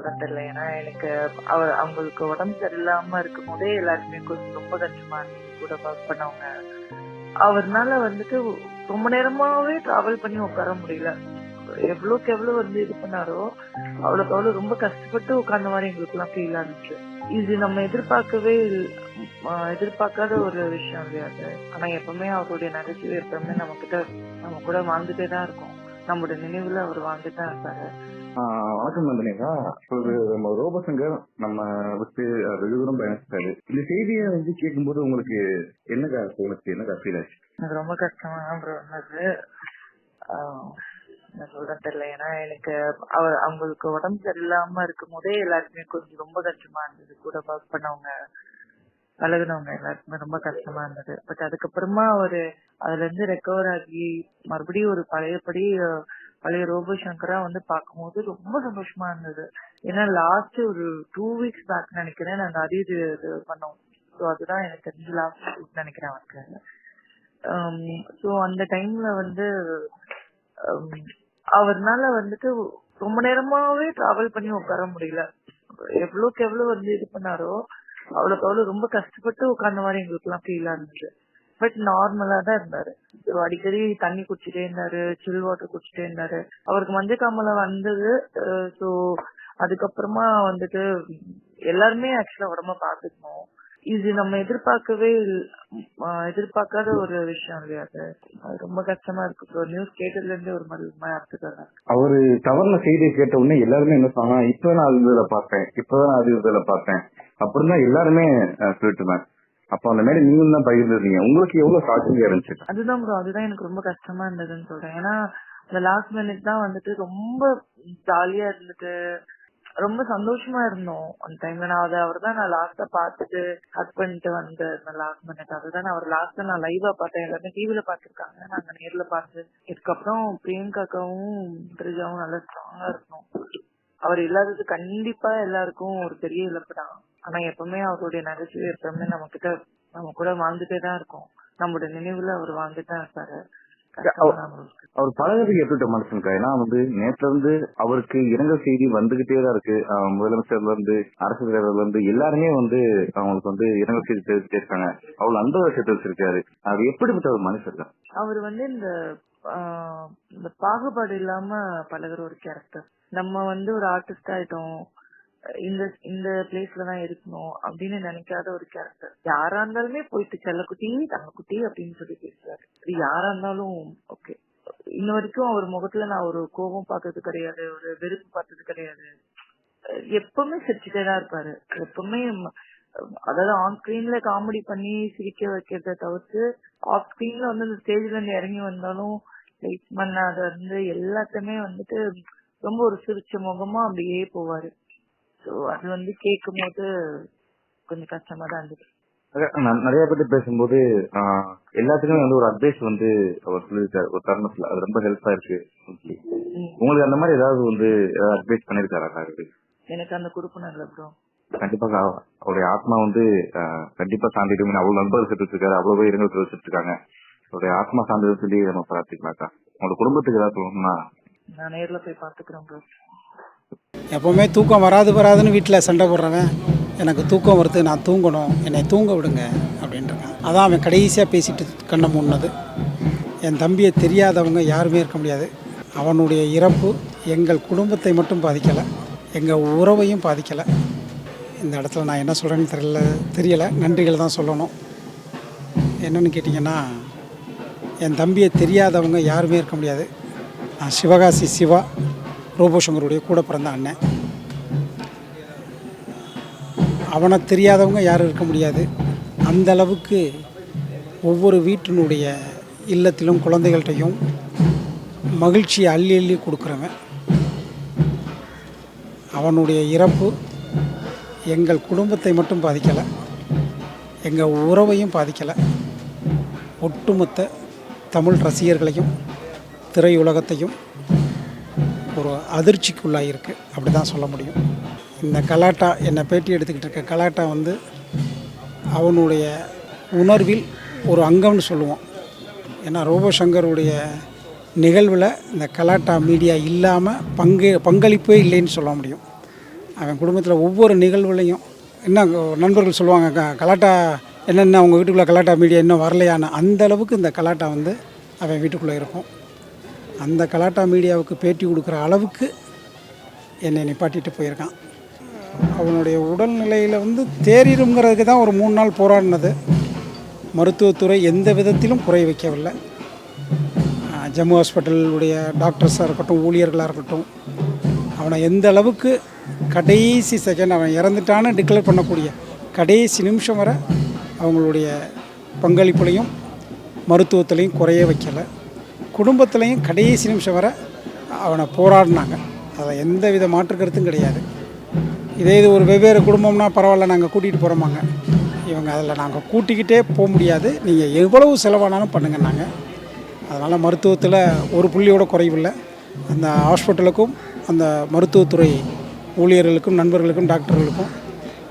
சொல்றேன்னு தெரியல. ஏன்னா எனக்கு அவங்களுக்கு உடம்பு சரியில்லாம இருக்கும் போதே எல்லாருக்குமே கொஞ்சம் ரொம்ப கஷ்டமா இருந்துச்சு. கூட ஒர்க் பண்ணவங்க அவர்னால வந்துட்டு ரொம்ப நேரமாவே டிராவல் பண்ணி உட்கார முடியல. எவ்வளவுக்கு எவ்வளவு இது பண்ணாரோ அவ்வளவுக்கு அவ்வளவு ரொம்ப கஷ்டப்பட்டு உட்கார்ந்த மாதிரி எங்களுக்கு எல்லாம் ஃபீல் ஆனிச்சு. இது நம்ம எதிர்பார்க்காத ஒரு விஷயம் இல்லையா அது. ஆனா எப்பவுமே அவருடைய நகைச்சுவை எப்பவுமே நம்ம கூட வாழ்ந்துட்டே தான் இருக்கும். நம்மளுடைய நினைவுல அவர் வாழ்ந்துட்டு தான் இருப்பாரு. வணக்கம் நந்தினிகா. நம்ம ரோபோசங்கர் நம்ம விட்டு வெகு தூரம் பயணிச்சிட்டாரு. இந்த செய்தியை கேட்கும்போது உங்களுக்கு என்னக்கா தோணுச்சு, என்னக்கா ஃபீல் ஆச்சு? எனக்கு ரொம்ப கஷ்டமா தான் இருந்தது. நான் சொல்றேன் தெரியல. ஏன்னா எனக்கு அவங்களுக்கு உடம்பு சரியில்லாம இருக்கும் போதே எல்லாருக்குமே கொஞ்சம் ரொம்ப கஷ்டமா இருந்தது. கூட ஒர்க் பண்ணவங்க பழகுனவங்க எல்லாருக்குமே ரொம்ப கஷ்டமா இருந்தது. பட் அதுக்கப்புறமா அவரு அதுல இருந்து ரெக்கவர் ஆகி மறுபடியும் ஒரு பழைய ரோபோ சங்கரா பார்க்கும்போது ரொம்ப சந்தோஷமா இருந்தது. ஏன்னா லாஸ்ட் ஒரு 2 weeks பேக் நினைக்கிறேன் நாங்க இது பண்ணோம். ஸோ அதுதான் எனக்கு தெரிஞ்சு லாஸ்ட் வீக் நினைக்கிறேன் அவருக்கு. ஸோ அந்த டைம்ல அவர்னால ரொம்ப நேரமாவே டிராவல் பண்ணி உட்கார முடியல. எவ்வளவுக்கு எவ்வளவு இது பண்ணாரோ அவ்வளவுக்கு அவ்வளவு ரொம்ப கஷ்டப்பட்டு உட்கார்ந்த மாதிரி எங்களுக்கு எல்லாம் ஃபீல் ஆனது. பட் நார்மலா தான் இருந்தாரு. அடிக்கடி தண்ணி குடிச்சிட்டே இருந்தாரு, சில் வாட்டர் குடிச்சிட்டே இருந்தாரு. அவருக்கு மஞ்சக்காமலை வந்தது. ஸோ அதுக்கப்புறமா எல்லாருமே ஆக்சுவலா உடம்ப பாத்துக்கணும். இது நம்ம எதிர்பார்க்காத ஒரு விஷயம் இல்லையா அது. ரொம்ப கஷ்டமா இருக்கு. நியூஸ் கேட்டதுல இருந்து ஒரு மாதிரி அர்த்தம். அவரு தவறுன செய்தியை கேட்ட உடனே எல்லாருமே என்ன சொன்னா, இப்பதான் அது இதுல பார்த்தேன் அப்படின்னு தான் எல்லாருமே சொல்லிட்டு. அப்ப அந்த மாதிரி நீங்களும் தான் பகிர்ந்துருந்தீங்க. உங்களுக்கு எவ்வளவு சாட்சியா இருந்துச்சு? அதுதான் எனக்கு ரொம்ப கஷ்டமா இருந்ததுன்னு சொல்றேன். ஏன்னா இந்த லாஸ்ட் மினிட் தான் ரொம்ப ஜாலியா இருந்துட்டு ரொம்ப சந்தோஷமா இருந்தோம். அந்த டைம்ல அவர் தான் நான் லாஸ்டா பாத்துட்டு ஹக் பண்ணிட்டு வந்தேன் லாஸ்ட் மினிட். அதுதான் அவர் லாஸ்டா நான் லைவா பார்த்தேன். எல்லாருமே டிவில பாத்துருக்காங்க, நாங்க நேர்ல பார்த்து. இதுக்கப்புறம் பிரியங்காவும் கிரிஜாவும் நல்லா ஸ்ட்ராங்கா இருக்கணும். அவர் இல்லாதது கண்டிப்பா எல்லாருக்கும் ஒரு பெரிய இழப்பு தான். ஆனா எப்பவுமே அவருடைய நகைச்சுவை எப்பவுமே நம்ம கூட வாழ்ந்துட்டே தான் இருக்கும். நம்மளுடைய நினைவுல அவர் வாழ்ந்துட்டு தான் இருப்பாரு. அவர் பழகிறதுக்கு எப்படி மனுஷனுக்கா? ஏன்னா நேற்றுல இருந்து அவருக்கு இரங்கல் செய்தி வந்துகிட்டே தான் இருக்கு. முதலமைச்சர்ல இருந்து அரசு தலைவர்ல இருந்து எல்லாருமே அவங்களுக்கு இரங்கல் செய்தி தெரிவிச்சுட்டே இருக்காங்க. அவ்வளவு அந்த வருஷத்தை வச்சிருக்காரு. அது எப்படிப்பட்ட ஒரு மனுஷர் தான் அவர். இந்த பாகுபாடு இல்லாம பழகுற ஒரு கேரக்டர். நம்ம ஒரு ஆர்டிஸ்ட் ஆயிட்டோம், இந்த பிளேஸ்ல தான் இருக்கணும் அப்படின்னு நினைக்காத ஒரு கேரக்டர். யாரா இருந்தாலுமே போயிட்டு செல்லக்குட்டி தங்கக்குட்டி அப்படின்னு சொல்லி பேசுறாரு. யாரா இருந்தாலும் ஓகே. இன்ன வரைக்கும் அவர் முகத்துல நான் ஒரு கோபம் பார்த்தது கிடையாது, ஒரு வெறுப்பு பார்த்தது கிடையாது. எப்பவுமே சிரிச்சுட்டே தான் இருப்பாரு. எப்பவுமே அதாவது ஆன் ஸ்கிரீன்ல காமெடி பண்ணி சிரிக்க வைக்கிறத தவிர்த்து ஆஃப் ஸ்கிரீன்ல இந்த ஸ்டேஜ்ல இருந்து இறங்கி வந்தாலும் லைட் பண்ணாத எல்லாத்தையுமே ரொம்ப ஒரு சிரிச்ச முகமா அப்படியே போவாரு. அது கேட்கும் போது கொஞ்சம் கஷ்டமா தான் இருந்துச்சு. நிறைய பேர் பேசும்போது எல்லாத்துக்குமே ஒரு அட்வைஸ் அவர் சொல்லியிருக்காரு ஒரு தருணத்துல. அது ரொம்ப ஹெல்ப்பா இருக்கு. உங்களுக்கு அந்த மாதிரி ஏதாவது அட்வைஸ் பண்ணிருக்காரா? எனக்கு அந்த குறுப்புணர் இல்ல ப்ரோ. கண்டிப்பா அவருடைய ஆத்மா கண்டிப்பா சாந்திடும். அவ்வளவு நண்பர்கள் செத்துட்டு இருக்காரு, அவ்வளவு இரங்கல் தெரிவிச்சிட்டு இருக்காங்க. அவருடைய ஆத்மா சாந்திடும் சொல்லி நம்ம பிரார்த்திக்கலாக்கா. உங்களோட குடும்பத்துக்கு ஏதாவது சொல்லணும்னா? நான் நேர்ல போய் பாத்துக்கிறேன் ப்ரோ. எப்போவுமே தூக்கம் வராதுன்னு வீட்டில் சண்டை போடுறவன், எனக்கு தூக்கம் வருது, நான் தூங்கணும், என்னை தூங்க விடுங்க அப்படின்றான். அதான் அவன் கடைசியாக பேசிட்டு கண்ணை மூடினது. என் தம்பியை தெரியாதவங்க யாருமே இருக்க முடியாது. அவனுடைய இறப்பு எங்கள் குடும்பத்தை மட்டும் பாதிக்கலை, எங்கள் உறவையும் பாதிக்கலை. இந்த இடத்துல நான் என்ன சொல்கிறேன்னு தெரியலை. நன்றிகள் தான் சொல்லணும். என்னென்னு கேட்டிங்கன்னா, என் தம்பியை தெரியாதவங்க யாருமே இருக்க முடியாது. நான் சிவகாசி சிவா, ரோபோசங்கருடைய கூட பிறந்த அண்ணன். அவனை தெரியாதவங்க யாரும் இருக்க முடியாது. அந்த அளவுக்கு ஒவ்வொரு வீட்டினுடைய இல்லத்திலும் குழந்தைகள்கிட்டையும் மகிழ்ச்சியை அள்ளி அள்ளி கொடுக்குறவன். அவனுடைய இறப்பு எங்கள் குடும்பத்தை மட்டும் பாதிக்கலை, எங்கள் உறவையும் பாதிக்கலை. ஒட்டுமொத்த தமிழ் ரசிகர்களையும் திரையுலகத்தையும் ஒரு அதிர்ச்சிக்குள்ளாயிருக்கு, அப்படி தான் சொல்ல முடியும். இந்த கலாட்டா, என்னை பேட்டி எடுத்துக்கிட்டு இருக்க கலாட்டா அவனுடைய உணர்வில் ஒரு அங்கம்னு சொல்லுவோம். ஏன்னா ரோபோசங்கருடைய நிகழ்வில் இந்த கலாட்டா மீடியா இல்லாமல் பங்களிப்பே இல்லைன்னு சொல்ல முடியும். அவன் குடும்பத்தில் ஒவ்வொரு நிகழ்வுலையும் என்ன நண்பர்கள் சொல்லுவாங்க, கலாட்டா என்னென்ன உங்கள் வீட்டுக்குள்ளே கலாட்டா மீடியா இன்னும் வரலையான்னு, அந்த அளவுக்கு இந்த கலாட்டா வந்து அவன் வீட்டுக்குள்ளே இருக்கும். அந்த கலாட்டா மீடியாவுக்கு பேட்டி கொடுக்குற அளவுக்கு என்னை நிப்பாட்டிட்டு போயிருக்கான். அவனுடைய உடல்நிலையில் வந்து தேறிடுங்கிறதுக்கு தான் ஒரு 3 நாள் போராடினது. மருத்துவத்துறை எந்த விதத்திலும் குறை வைக்கவில்லை. ஜம்மு ஹாஸ்பிட்டலுடைய டாக்டர்ஸாக இருக்கட்டும், ஊழியர்களாக இருக்கட்டும், அவனை எந்த அளவுக்கு கடைசி செகண்ட் அவன் இறந்துட்டான்னு டிக்ளேர் பண்ணக்கூடிய கடைசி நிமிஷம் வரை அவங்களுடைய பங்களிப்புலையும் மருத்துவத்திலையும் குறைய வைக்கலை. குடும்பத்துலேயும் கடைசி நிமிஷம் வரை அவனை போராடினாங்க. அதில் எந்த வித மாற்று கருத்தும் கிடையாது. இது ஒரு வெவ்வேறு குடும்பம்னா பரவாயில்ல, நாங்கள் கூட்டிகிட்டு போகிறோமாங்க. இவங்க அதில் நாங்கள் கூட்டிக்கிட்டே போக முடியாது, நீங்கள் எவ்வளவு செலவானாலும் பண்ணுங்கன்னாங்க. அதனால் மருத்துவத்தில் ஒரு புள்ளியோட குறைவில்லை. அந்த ஹாஸ்பிட்டலுக்கும் அந்த மருத்துவத்துறை ஊழியர்களுக்கும் நண்பர்களுக்கும் டாக்டர்களுக்கும்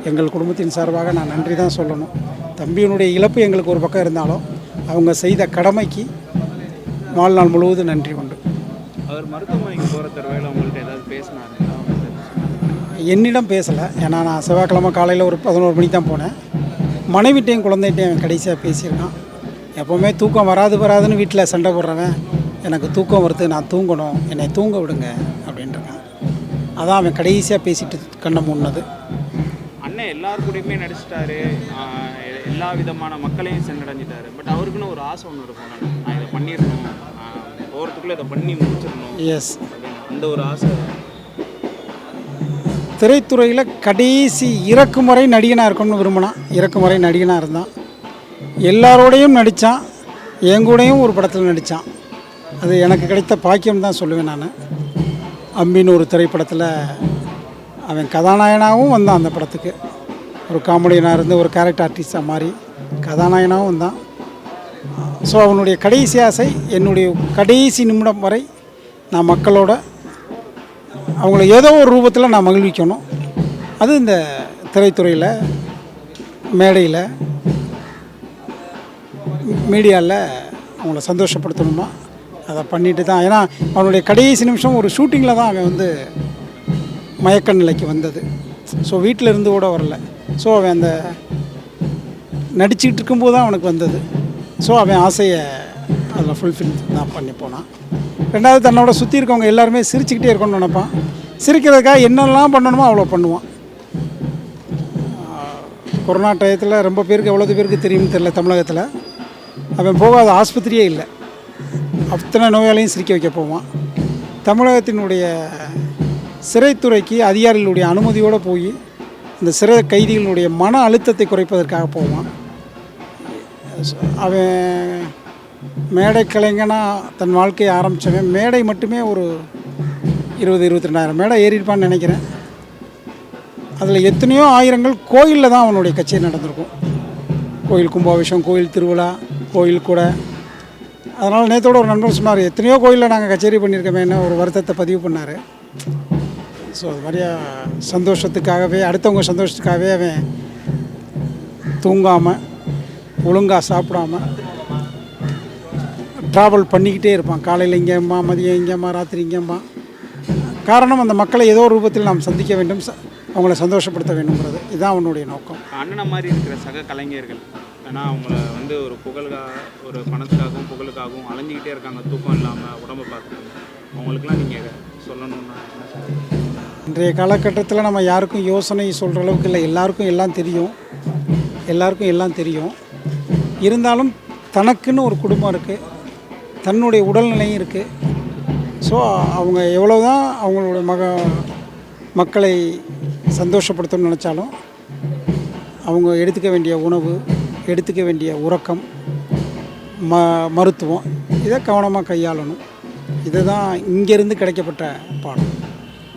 எங்கள் குடும்பத்தின் சார்பாக நான் நன்றி தான் சொல்லணும். தம்பியினுடைய இழப்பு எங்களுக்கு ஒரு பக்கம் இருந்தாலும் அவங்க செய்த கடமைக்கு வாழ்நாள் முழுவதும் நன்றி உண்டு. அவர் மருத்துவமனைக்கு போகிற தருவாயில் அவங்கள்ட்ட ஏதாவது பேசினாருங்களா? என்னிடம் பேசலை, ஏன்னா நான் செவ்வாய்க்கிழமை காலையில் ஒரு 11 மணிக்கு தான் போனேன். மனைவிட்டையும் குழந்தைகிட்டையும் அவன் கடைசியாக பேசியிருக்கான். எப்போவுமே தூக்கம் வராதுன்னு வீட்டில் சண்டை போடுறவன், எனக்கு தூக்கம் வருது, நான் தூங்கணும், என்னை தூங்க விடுங்க அப்படின்ட்டுருக்கான். அதான் அவன் கடைசியாக பேசிட்டு கண்ணை மூடினது. அண்ணன் எல்லாருக்கூடையுமே நடிச்சிட்டாரு, எல்லா விதமான மக்களையும் சென்றடைஞ்சிட்டாரு. பட் அவருக்குன்னு ஒரு ஆசை ஒன்று இருக்கும், நான் இதை பண்ணிடணும், போகிறதுக்குள்ளே இதை பண்ணி முடிச்சிடணும். எஸ், அந்த ஒரு ஆசை. திரைத்துறையில் கடைசி இறக்கும் வரை நடிகனாக இருக்கணும்னு விரும்பினான். இறக்கும் வரை நடிகனாக இருந்தான். எல்லாரோடையும் நடித்தான், என் கூடயும் ஒரு படத்தில் நடித்தான். அது எனக்கு கிடைத்த பாக்கியம் தான் சொல்லுவேன் நான். அம்பின்னு ஒரு திரைப்படத்தில் அவன் கதாநாயகனாகவும் வந்தான். அந்த படத்துக்கு ஒரு காமெடியனாக இருந்து ஒரு கேரக்டர் ஆர்டிஸ்டாக மாறி கதாநாயகனாகவும் வந்தான். ஸோ அவனுடைய கடைசி ஆசை, என்னுடைய கடைசி நிமிடம் வரை நான் மக்களோட அவங்கள ஏதோ ஒரு ரூபத்தில் நான் மகிழ்விக்கணும். அது இந்த திரைத்துறையில், மேடையில், மீடியாவில் அவங்கள சந்தோஷப்படுத்தணுமா அதை பண்ணிட்டு தான். ஏன்னா அவனுடைய கடைசி நிமிஷம் ஒரு ஷூட்டிங்கில் தான் அவன் வந்து மயக்க நிலைக்கு வந்தது. ஸோ வீட்டில் இருந்து கூட வரல. ஸோ அவன் அந்த நடிச்சுக்கிட்டு இருக்கும்போது தான் அவனுக்கு வந்தது. ஸோ அவன் ஆசையை அதில் ஃபுல்ஃபில் தான் பண்ணி போனான். ரெண்டாவது, தன்னோட சுற்றி இருக்கவங்க எல்லாருமே சிரிச்சுக்கிட்டே இருக்கணும்னு நினைப்பான். சிரிக்கிறதுக்காக என்னெல்லாம் பண்ணணுமோ அவ்வளோ பண்ணுவான். கொரோனா டயத்தில் ரொம்ப பேருக்கு எவ்வளோ பேருக்கு தெரியும்னு தெரியல, தமிழகத்தில் அவன் போகாத ஆஸ்பத்திரியே இல்லை. அத்தனை நோயாளியும் சிரிக்க வைக்க போவான். தமிழகத்தினுடைய சிறைத்துறைக்கு அதிகாரிகளுடைய அனுமதியோடு போய் இந்த சிறை கைதிகளுடைய மன அழுத்தத்தை குறைப்பதற்காக போவான். அவன் மேடை கலைஞனாக தன் வாழ்க்கையை ஆரம்பித்தவன். மேடை மட்டுமே ஒரு 20-22 மேடை ஏறியிருப்பான்னு நினைக்கிறேன். அதில் எத்தனையோ ஆயிரங்கள் கோயிலில் தான் அவனுடைய கச்சேரி நடந்திருக்கும். கோயில் கும்பாபிஷேகம், கோயில் திருவிழா, கோயில் கூட. அதனால் நேற்றோட ஒரு நண்பர் சொன்னார், எத்தனையோ கோயிலில் நாங்கள் கச்சேரி பண்ணியிருக்கோமேன்னு ஒரு வருத்தத்தை பதிவு பண்ணார். ஸோ அது மாதிரியா சந்தோஷத்துக்காகவே, அடுத்தவங்க சந்தோஷத்துக்காகவே அவன் தூங்காமல் ஒழுங்காக சாப்பிடாமல் ட்ராவல் பண்ணிக்கிட்டே இருப்பான். காலையில் இங்கேம்மா, மதியம் இங்கேம்மா, ராத்திரி இங்கேம்மா. காரணம், அந்த மக்களை ஏதோ ஒரு ரூபத்தில் நாம் சந்திக்க வேண்டும், அவங்கள சந்தோஷப்படுத்த வேண்டுங்கிறது இதுதான் அவனுடைய நோக்கம். அண்ணனை மாதிரி இருக்கிற சக கலைஞர்கள், ஏன்னா அவங்கள வந்து ஒரு புகழுக்காக, ஒரு பணத்துக்காகவும் புகழுக்காகவும் அலைஞ்சிக்கிட்டே இருக்காங்க, தூக்கம் இல்லாமல் உடம்பை பார்த்துக்காங்க. அவங்களுக்குலாம் நீங்கள் சொல்லணும்னா என்ன சொல்லுங்கள்? இன்றைய காலகட்டத்தில் நம்ம யாருக்கும் யோசனை சொல்கிற அளவுக்கு இல்லை. எல்லாருக்கும் எல்லாம் தெரியும். இருந்தாலும் தனக்குன்னு ஒரு குடும்பம் இருக்குது, தன்னுடைய உடல்நிலையும் இருக்குது. ஸோ அவங்க எவ்வளோ தான் அவங்களோட மக்களை சந்தோஷப்படுத்தணும்னு நினச்சாலும் அவங்க எடுத்துக்க வேண்டிய உணவு, எடுத்துக்க வேண்டிய உறக்கம், மருத்துவம், இதை கவனமாக கையாளணும். இதுதான் இங்கேருந்து கிடைக்கப்பட்ட பாடம்.